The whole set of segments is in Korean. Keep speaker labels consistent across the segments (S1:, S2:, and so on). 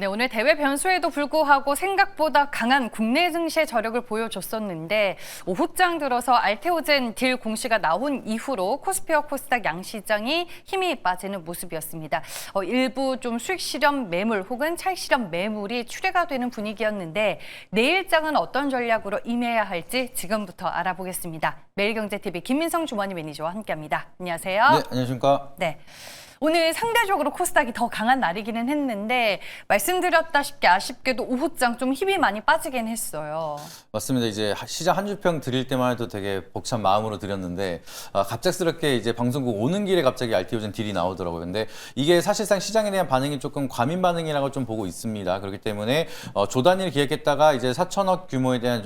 S1: 네, 오늘 대회 변수에도 불구하고 생각보다 강한 국내 증시의 저력을 보여줬었는데 오후장 들어서 알테오젠 딜 공시가 나온 이후로 코스피와 코스닥 양시장이 힘이 빠지는 모습이었습니다. 일부 좀 수익 실현 매물 혹은 차익 실현 매물이 출회가 되는 분위기였는데 내일장은 어떤 전략으로 임해야 할지 지금부터 알아보겠습니다. 매일경제TV 김민성 주머니 매니저와 함께합니다. 안녕하세요.
S2: 네, 안녕하십니까.
S1: 네. 오늘 상대적으로 코스닥이 더 강한 날이기는 했는데 말씀드렸다시피 아쉽게도 오후장 좀 힘이 많이 빠지긴 했어요.
S2: 맞습니다. 이제 시장 한 주평 드릴 때만 해도 되게 벅찬 마음으로 드렸는데 갑작스럽게 이제 방송국 오는 길에 갑자기 알테오젠 딜이 나오더라고요. 근데 이게 사실상 시장에 대한 반응이 조금 과민 반응이라고 좀 보고 있습니다. 그렇기 때문에 조단위를 기획했다가 이제 4천억 규모에 대한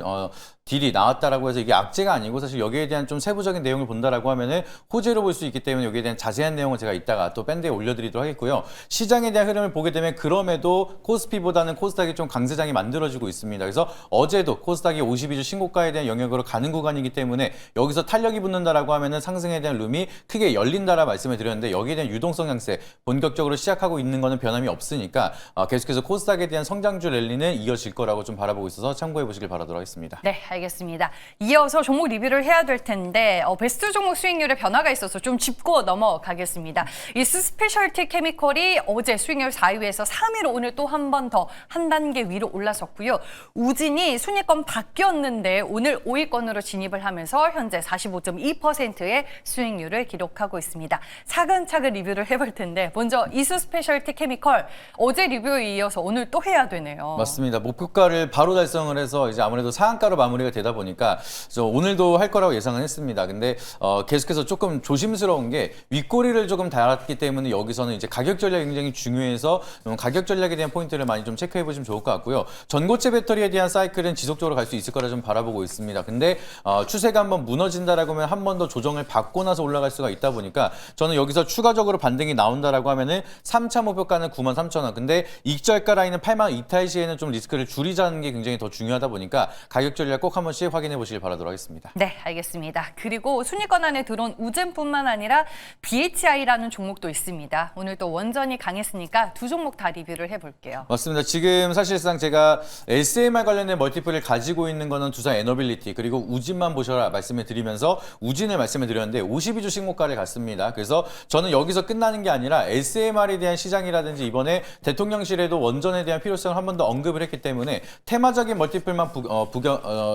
S2: 딜이 나왔다라고 해서 이게 악재가 아니고 사실 여기에 대한 좀 세부적인 내용을 본다라고 하면은 호재로 볼 수 있기 때문에 여기에 대한 자세한 내용을 제가 이따가 또 밴드에 올려드리도록 하겠고요. 시장에 대한 흐름을 보게 되면 그럼에도 코스피보다는 코스닥이 좀 강세장이 만들어지고 있습니다. 그래서 어제도 코스닥이 52주 신고가에 대한 영역으로 가는 구간이기 때문에 여기서 탄력이 붙는다라고 하면은 상승에 대한 룸이 크게 열린다라 말씀을 드렸는데 여기에 대한 유동성 양세 본격적으로 시작하고 있는 거는 변함이 없으니까 계속해서 코스닥에 대한 성장주 랠리는 이어질 거라고 좀 바라보고 있어서 참고해 보시길 바라도록 하겠습니다.
S1: 네, 알겠습니다. 이어서 종목 리뷰를 해야 될 텐데 베스트 종목 수익률에 변화가 있어서 좀 짚고 넘어가겠습니다. 이스 스페셜티 케미컬이 어제 수익률 4위에서 3위로 오늘 또 한 번 더 한 단계 위로 올라섰고요. 우진이 순위권 바뀌었는데 오늘 5위권으로 진입을 하면서 현재 45.2%의 수익률을 기록하고 있습니다. 차근차근 리뷰를 해볼 텐데 먼저 이스 스페셜티 케미컬 어제 리뷰에 이어서 오늘 또 해야 되네요.
S2: 맞습니다. 목표가를 바로 달성을 해서 이제 아무래도 상한가로 마무리가 되다 보니까 오늘도 할 거라고 예상은 했습니다. 근데 계속해서 조금 조심스러운 게 윗꼬리를 조금 달았기 때문에 여기서는 이제 가격 전략이 굉장히 중요해서 가격 전략에 대한 포인트를 많이 좀 체크해 보시면 좋을 것 같고요. 전고체 배터리에 대한 사이클은 지속적으로 갈 수 있을 거라 좀 바라보고 있습니다. 근데 추세가 한번 무너진다라고 하면 한 번 더 조정을 받고 나서 올라갈 수가 있다 보니까 저는 여기서 추가적으로 반등이 나온다라고 하면은 3차 목표가는 93,000원. 근데 익절가 라인은 8만 이탈 시에는 좀 리스크를 줄이자는 게 굉장히 더 중요하다 보니까 가격 전략 꼭 한 번씩 확인해 보시길 바라도록 하겠습니다.
S1: 네, 알겠습니다. 그리고 순위권 안에 들어온 우젠뿐만 아니라 BHI라는 종목도 있습니다. 오늘 또 원전이 강했으니까 두 종목 다 리뷰를 해볼게요.
S2: 맞습니다. 지금 사실상 제가 SMR 관련된 멀티플을 가지고 있는 거는 두산 에너빌리티 그리고 우진만 보셔라 말씀을 드리면서 우진을 말씀을 드렸는데 52주 신고가를 갔습니다. 그래서 저는 여기서 끝나는 게 아니라 SMR에 대한 시장이라든지 이번에 대통령실에도 원전에 대한 필요성을 한 번 더 언급을 했기 때문에 테마적인 멀티플만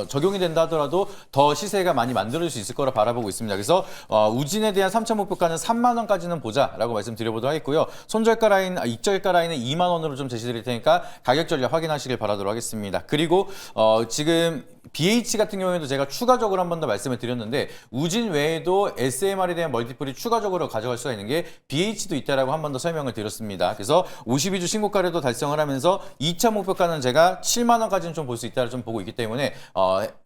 S2: 적용이 된다 하더라도 더 시세가 많이 만들어질 수 있을 거라 바라보고 있습니다. 그래서 우진에 대한 3차 목표가는 3만 원까지는 보자라고 말씀드려보도록 하겠고요. 손절가 라인, 익절가 라인은 2만 원으로 좀 제시드릴 테니까 가격 전략 확인하시길 바라도록 하겠습니다. 그리고 지금 BH 같은 경우에도 제가 추가적으로 한 번 더 말씀을 드렸는데 우진 외에도 SMR에 대한 멀티플이 추가적으로 가져갈 수가 있는 게 BH도 있다라고 한 번 더 설명을 드렸습니다. 그래서 52주 신고가를 달성을 하면서 2차 목표가는 제가 7만 원까지는 좀 볼 수 있다를 좀 보고 있기 때문에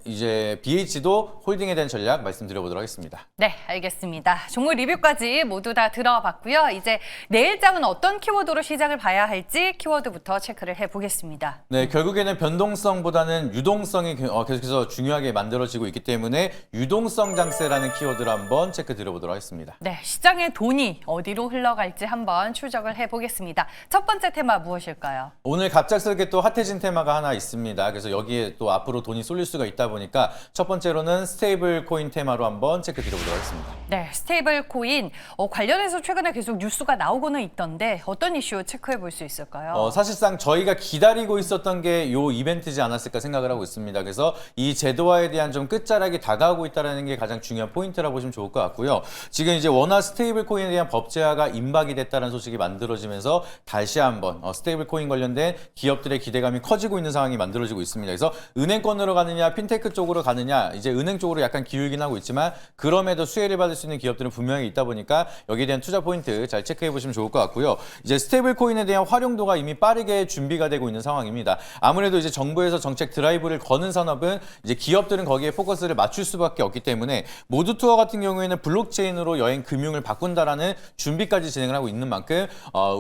S2: 이제 BH도 홀딩에 대한 전략 말씀드려보도록 하겠습니다.
S1: 네, 알겠습니다. 종목 리뷰까지 모두 다 들어봤고요. 이제 내일장은 어떤 키워드로 시장을 봐야 할지 키워드부터 체크를 해보겠습니다.
S2: 네, 결국에는 변동성보다는 유동성이 계속해서 중요하게 만들어지고 있기 때문에 유동성 장세라는 키워드를 한번 체크 드려보도록 하겠습니다.
S1: 네, 시장의 돈이 어디로 흘러갈지 한번 추적을 해보겠습니다. 첫 번째 테마 무엇일까요?
S2: 오늘 갑작스럽게 또 핫해진 테마가 하나 있습니다. 그래서 여기에 또 앞으로 돈이 쏠릴 수가 있다 보니까 첫 번째로는 스테이블 코인 테마로 한번 체크 드려보도록 하겠습니다.
S1: 네, 스테이블 코인 관련해서 최근에 계속 뉴스가 나오고는 있던데 어떤 이슈 체크해 볼 수 있을까요?
S2: 사실상 저희가 기다리고 있었던 게 이 이벤트지 않았을까 생각을 하고 있습니다. 그래서 이 제도화에 대한 좀 끝자락이 다가오고 있다는 게 가장 중요한 포인트라고 보시면 좋을 것 같고요. 지금 이제 워낙 스테이블 코인에 대한 법제화가 임박이 됐다는 소식이 만들어지면서 다시 한번 스테이블 코인 관련된 기업들의 기대감이 커지고 있는 상황이 만들어지고 있습니다. 그래서 은행권으로 가느냐, 핀테크 쪽으로 가느냐, 이제 은행 쪽으로 약간 기울긴 하고 있지만 그럼에도 수혜를 받을 수 있는 기업들은 분명히 있다 보니까 여기에 대한 투자 포인트 잘 체크해 보시면 좋을 것 같고요. 이제 스테이블 코인에 대한 활용도가 이미 빠르게 준비가 되고 있는 상황입니다. 아무래도 이제 정부에서 정책 드라이브를 거는 산업은 기업은 이제 기업들은 거기에 포커스를 맞출 수밖에 없기 때문에 모두 투어 같은 경우에는 블록체인으로 여행 금융을 바꾼다라는 준비까지 진행을 하고 있는 만큼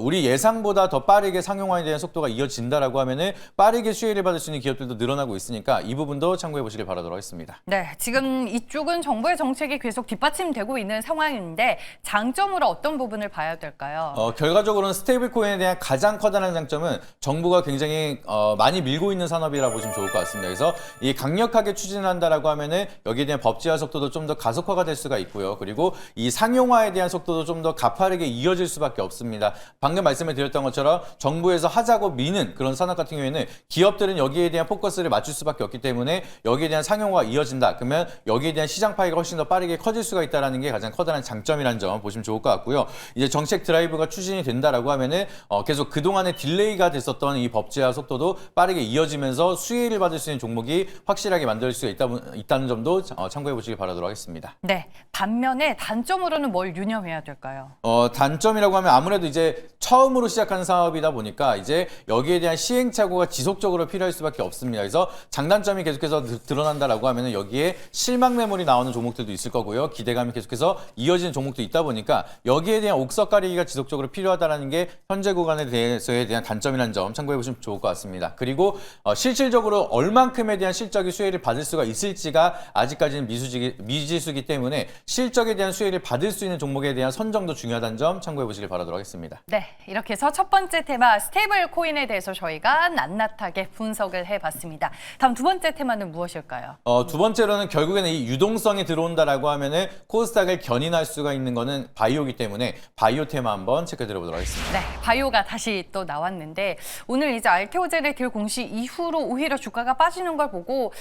S2: 우리 예상보다 더 빠르게 상용화에 대한 속도가 이어진다라고 하면은 빠르게 수혜를 받을 수 있는 기업들도 늘어나고 있으니까 이 부분도 참고해 보시길 바라도록 하겠습니다.
S1: 네, 지금 이쪽은 정부의 정책이 계속 뒷받침되고 있는 상황인데 장점으로 어떤 부분을 봐야 될까요?
S2: 결과적으로는 스테이블 코인에 대한 가장 커다란 장점은 정부가 굉장히 많이 밀고 있는 산업이라고 보시면 좋을 것 같습니다. 그래서 이 강력하게 추진한다라고 하면은 여기에 대한 법제화 속도도 좀 더 가속화가 될 수가 있고요. 그리고 이 상용화에 대한 속도도 좀 더 가파르게 이어질 수밖에 없습니다. 방금 말씀을 드렸던 것처럼 정부에서 하자고 미는 그런 산업 같은 경우에는 기업들은 여기에 대한 포커스를 맞출 수밖에 없기 때문에 여기에 대한 상용화가 이어진다. 그러면 여기에 대한 시장 파이가 훨씬 더 빠르게 커질 수가 있다는 게 가장 커다란 장점이라는 점 보시면 좋을 것 같고요. 이제 정책 드라이브가 추진이 된다라고 하면은 계속 그동안에 딜레이가 됐었던 이 법제화 속도도 빠르게 이어지면서 수혜를 받을 수 있는 종목이 확실하게 만들 수 있다는 점도 참고해 보시기 바라도록 하겠습니다.
S1: 네, 반면에 단점으로는 뭘 유념해야 될까요?
S2: 단점이라고 하면 아무래도 이제 처음으로 시작하는 사업이다 보니까 이제 여기에 대한 시행착오가 지속적으로 필요할 수밖에 없습니다. 그래서 장단점이 계속해서 드러난다라고 하면은 여기에 실망 매물이 나오는 종목들도 있을 거고요. 기대감이 계속해서 이어지는 종목도 있다 보니까 여기에 대한 옥석 가리기가 지속적으로 필요하다는 게 현재 구간에 대해서에 대한 단점이라는 점 참고해 보시면 좋을 것 같습니다. 그리고 실질적으로 얼만큼에 대한 실적이 수혜를 받을 수가 있을지가 아직까지는 미지수기 때문에 실적에 대한 수혜를 받을 수 있는 종목에 대한 선정도 중요하다는 점 참고해 보시길 바라도록 하겠습니다.
S1: 네, 이렇게 해서 첫 번째 테마 스테이블 코인에 대해서 저희가 낱낱하게 분석을 해봤습니다. 다음 두 번째 테마는 무엇일까요?
S2: 두 번째로는 결국에는 이 유동성이 들어온다라고 하면은 코스닥을 견인할 수가 있는 거는 바이오기 때문에 바이오 테마 한번 체크해 드려보도록 하겠습니다.
S1: 네, 바이오가 다시 또 나왔는데 오늘 이제 알테오젠의 딜 공시 이후로 오히려 주가가 빠지는 걸 보고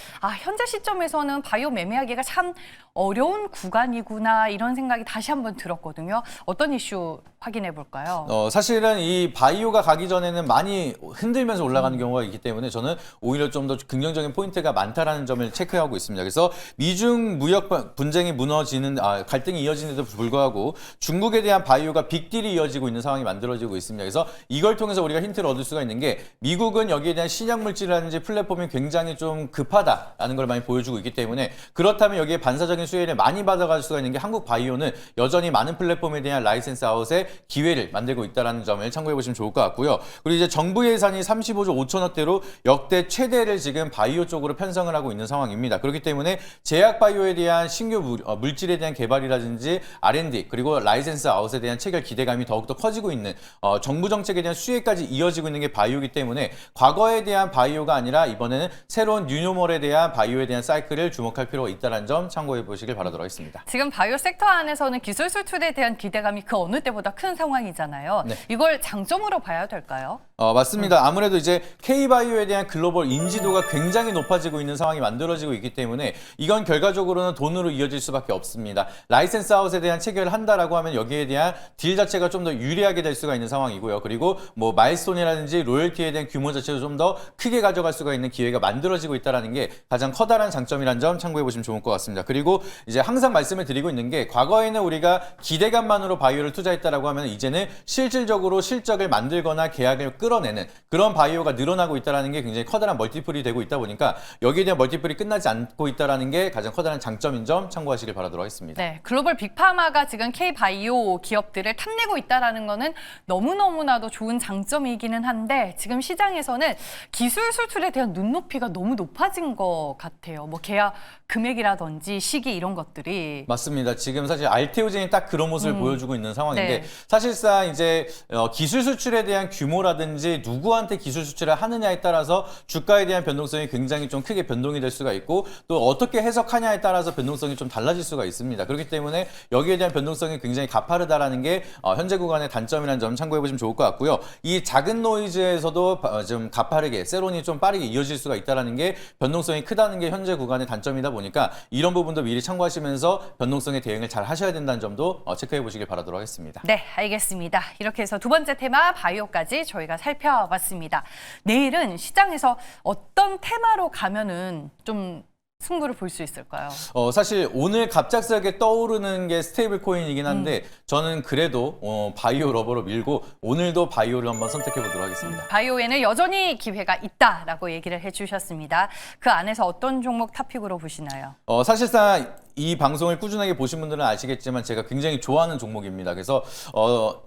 S1: 현재 시점에서는 바이오 매매하기가 참 어려운 구간이구나 이런 생각이 다시 한번 들었거든요. 어떤 이슈 확인해 볼까요?
S2: 사실은 이 바이오가 가기 전에는 많이 흔들면서 올라가는 경우가 있기 때문에 저는 오히려 좀 더 긍정적인 포인트가 많다라는 점을 체크하고 있습니다. 그래서 미중 무역 분쟁이 무너지는 갈등이 이어지는데도 불구하고 중국에 대한 바이오가 빅딜이 이어지고 있는 상황이 만들어지고 있습니다. 그래서 이걸 통해서 우리가 힌트를 얻을 수가 있는 게 미국은 여기에 대한 신약 물질이라든지 플랫폼이 굉장히 좀 급하다라는 걸 많이 보여주고 있기 때문에 그렇다면 여기에 반사적인 수혜를 많이 받아갈 수가 있는 게 한국 바이오는 여전히 많은 플랫폼에 대한 라이센스 아웃의 기회를 만들고 있다는 점을 참고해 보시면 좋을 것 같고요. 그리고 이제 정부 예산이 35조 5천억대로 역대 최대를 지금 바이오 쪽으로 편성을 하고 있는 상황입니다. 그렇기 때문에 제약 바이오에 대한 신규 물질에 대한 개발이라든지 R&D 그리고 라이센스 아웃에 대한 체결 기대감이 더욱더 커지고 있는 정부 정책에 대한 수혜까지 이어지고 있는 게 바이오이기 때문에 과거에 대한 바이오가 아니라 이번에는 새로운 뉴노멀에 대한 바이오에 대한 사이클을 주목할 필요가 있다는 점 참고해 보시길 바라도록 하겠습니다.
S1: 지금 바이오 섹터 안에서는 기술 수출에 대한 기대감이 그 어느 때보다 큰 상황이잖아요.
S2: 네.
S1: 이걸 장점으로 봐야 될까요?
S2: 맞습니다. 아무래도 이제 K바이오에 대한 글로벌 인지도가 굉장히 높아지고 있는 상황이 만들어지고 있기 때문에 이건 결과적으로는 돈으로 이어질 수밖에 없습니다. 라이센스 아웃에 대한 체결을 한다라고 하면 여기에 대한 딜 자체가 좀 더 유리하게 될 수가 있는 상황이고요. 그리고 뭐 마일스톤이라든지 로열티에 대한 규모 자체도 좀 더 크게 가져갈 수가 있는 기회가 만들어지고 있다는 게 가장 커다란 장점이라는 점 참고해 보시면 좋을 것 같습니다. 그리고 이제 항상 말씀을 드리고 있는 게 과거에는 우리가 기대감만으로 바이오를 투자했다라고 하면 이제는 실질적으로 실적을 만들거나 계약을 끌어내는 그런 바이오가 늘어나고 있다는 게 굉장히 커다란 멀티플이 되고 있다 보니까 여기에 대한 멀티플이 끝나지 않고 있다는 게 가장 커다란 장점인 점 참고하시길 바라도록 하겠습니다.
S1: 네, 글로벌 빅파마가 지금 K바이오 기업들을 탐내고 있다는 거는 너무너무나도 좋은 장점이기는 한데 지금 시장에서는 기술 수출에 대한 눈높이가 너무 높아진 것 같아요. 뭐 계약 금액이라든지 시기 이런 것들이.
S2: 맞습니다. 지금 사실 알테오젠이 딱 그런 모습을 보여주고 있는 상황인데
S1: 네.
S2: 사실상 이제 기술 수출에 대한 규모라든지 누구한테 기술 수출을 하느냐에 따라서 주가에 대한 변동성이 굉장히 좀 크게 변동이 될 수가 있고 또 어떻게 해석하냐에 따라서 변동성이 좀 달라질 수가 있습니다. 그렇기 때문에 여기에 대한 변동성이 굉장히 가파르다라는 게 현재 구간의 단점이라는 점 참고해 보시면 좋을 것 같고요. 이 작은 노이즈에서도 좀 가파르게 세론이 좀 빠르게 이어질 수가 있다는 게 변동성이 크다는 게 현재 구간의 단점이다 보니까 이런 부분도 미리 참고하시면서 변동성에 대응을 잘 하셔야 된다는 점도 체크해 보시길 바라도록 하겠습니다.
S1: 네, 알겠습니다. 이렇게 해서 두 번째 테마 바이오까지 저희가 살펴봤습니다. 내일은 시장에서 어떤 테마로 가면은 좀 승부를 볼 수 있을까요?
S2: 사실 오늘 갑작스럽게 떠오르는 게 스테이블 코인이긴 한데 저는 그래도 바이오 러버로 밀고 오늘도 바이오를 한번 선택해 보도록 하겠습니다.
S1: 바이오에는 여전히 기회가 있다라고 얘기를 해주셨습니다. 그 안에서 어떤 종목 탑픽으로 보시나요?
S2: 사실상 이 방송을 꾸준하게 보신 분들은 아시겠지만 제가 굉장히 좋아하는 종목입니다. 그래서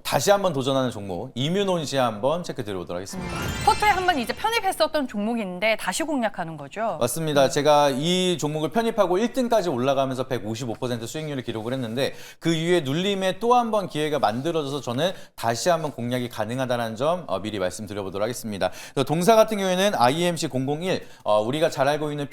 S2: 다시 한번 도전하는 종목 이뮤논시아 한번 체크 드려보도록 하겠습니다.
S1: 포트에 한번 이제 편입했었던 종목인데 다시 공략하는 거죠?
S2: 맞습니다. 제가 이 종목을 편입하고 1등까지 올라가면서 155% 수익률을 기록을 했는데 그 이후에 눌림에 또 한 번 기회가 만들어져서 저는 다시 한번 공략이 가능하다는 점 미리 말씀드려보도록 하겠습니다. 그래서 동사 같은 경우에는 IMC 001 우리가 잘 알고 있는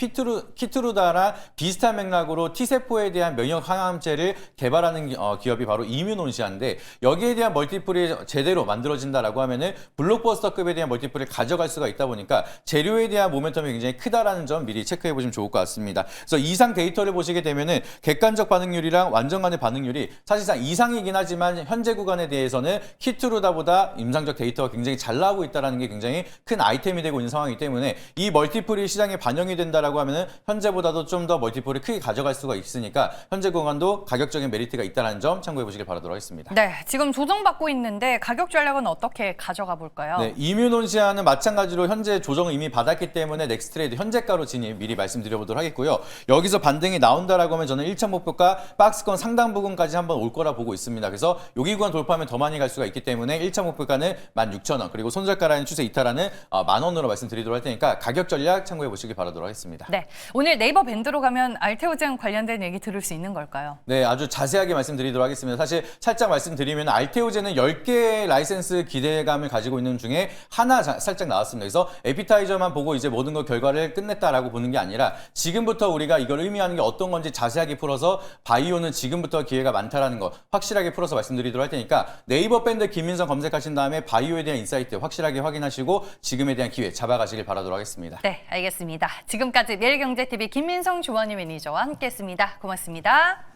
S2: 키트루다랑 비슷한 맥락으로 T세포에 대한 면역 항암제를 개발하는 기업이 바로 이뮤논시아인데 여기에 대한 멀티플이 제대로 만들어진다라고 하면은 블록버스터급에 대한 멀티플을 가져갈 수가 있다 보니까 재료에 대한 모멘텀이 굉장히 크다라는 점 미리 체크해 보시면 좋을 것 같습니다. 그래서 이상 데이터를 보시게 되면은 객관적 반응률이랑 완전간의 반응률이 사실상 이상이긴 하지만 현재 구간에 대해서는 키트루다보다 임상적 데이터가 굉장히 잘 나오고 있다는 게 굉장히 큰 아이템이 되고 있는 상황이기 때문에 이 멀티플이 시장에 반영이 된다라고 하면은 현재보다도 좀 더 멀티플을 크게 가져갈 수가 있으니까 현재 구간도 가격적인 메리트가 있다는 점 참고해 보시길 바라도록 하겠습니다.
S1: 네, 지금 조정받고 있는데 가격 전략은 어떻게 가져가 볼까요?
S2: 네, 이뮤논시아는 마찬가지로 현재 조정을 이미 받았기 때문에 넥스트레이드 현재가로 진입 미리 말씀드려보도록 하겠고요. 여기서 반등이 나온다라고 하면 저는 1차 목표가 박스권 상당 부분까지 한번 올 거라 보고 있습니다. 그래서 여기 구간 돌파하면 더 많이 갈 수가 있기 때문에 1차 목표가는 16,000원 그리고 손절가라는 추세 이탈하는 10,000원으로 말씀드리도록 할 테니까 가격 전략 참고해 보시길 바라도록 하겠습니다.
S1: 네, 오늘 네이버 밴드로 가면 알테오젠 관련된 얘기 들을 수 있는 걸까요?
S2: 네, 아주 자세하게 말씀드리도록 하겠습니다. 사실 살짝 말씀드리면 알테오젠은 10개의 라이센스 기대감을 가지고 있는 중에 하나 살짝 나왔습니다. 그래서 에피타이저만 보고 이제 모든 걸 결과를 끝냈다라고 보는 게 아니라 지금부터 우리가 이걸 의미하는 게 어떤 건지 자세하게 풀어서 바이오는 지금부터 기회가 많다라는 거 확실하게 풀어서 말씀드리도록 할 테니까 네이버 밴드 김민성 검색하신 다음에 바이오에 대한 인사이트 확실하게 확인하시고 지금에 대한 기회 잡아가시길 바라도록 하겠습니다.
S1: 네, 알겠습니다. 지금까지 매일경제TV 김민성 조원희 매니저와 함께했습니다. 고맙습니다.